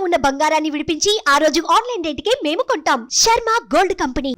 ఉన్న బంగారాన్ని విడిపించి ఆ రోజు ఆన్లైన్ రేటుకే మేము కొంటాం. Sharma gold company.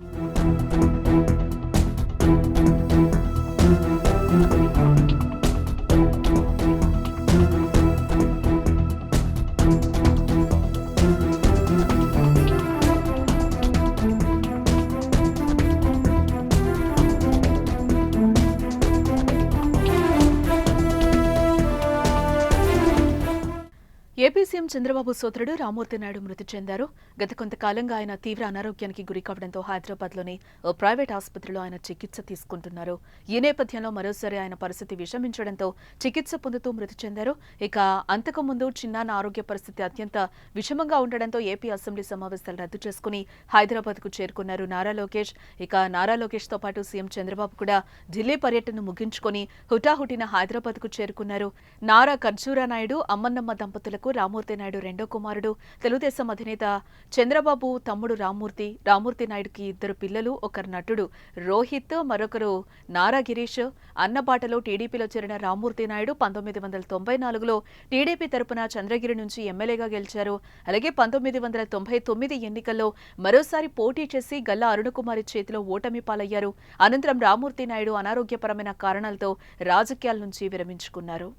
AP CM Chandrababu సోదరుడు రామ్మూర్తి నాయుడు మృతి చెందారు. గత కొంతకాలంగా ఆయన తీవ్ర అనారోగ్యానికి గురి కావడంతో హైదరాబాద్లోని ఓ ప్రైవేట్ ఆసుపత్రిలో ఆయన చికిత్స తీసుకుంటున్నారు. ఈ నేపథ్యంలో మరోసారి ఆయన పరిస్థితి విషమించడంతో చికిత్స పొందుతూ మృతి చెందారు. ఇక అంతకుముందు చిన్నాన్న ఆరోగ్య పరిస్థితి అత్యంత విషమంగా ఉండడంతో ఏపీ అసెంబ్లీ సమావేశాలు రద్దు చేసుకుని హైదరాబాద్కు చేరుకున్నారు నారా లోకేష్. ఇక నారా లోకేష్తో పాటు సీఎం చంద్రబాబు కూడా ఢిల్లీ పర్యటనను ముగించుకొని హుటాహుటిన హైదరాబాద్కు చేరుకున్నారు. నారా ఖర్జూరా నాయుడు అమ్మన్నమ్మ దంపతులకు రామ్మూర్తి నాయుడు రెండో కుమారుడు. తెలుగుదేశం అధినేత చంద్రబాబు తమ్ముడు రామ్మూర్తి నాయుడుకి ఇద్దరు పిల్లలు, ఒకరు నటుడు రోహిత్, మరొకరు నారా గిరీష్. అన్నబాటలో టీడీపీలో చేరిన రామ్మూర్తి నాయుడు 1994లో టీడీపీ తరపున చంద్రగిరి నుంచి ఎమ్మెల్యేగా గెలిచారు. అలాగే 1999 ఎన్నికల్లో మరోసారి పోటీ చేసి గల్లా అరుణకుమారి చేతిలో ఓటమి పాలయ్యారు. అనంతరం రామ్మూర్తి నాయుడు అనారోగ్యపరమైన కారణాలతో రాజకీయాల నుంచి విరమించుకున్నారు.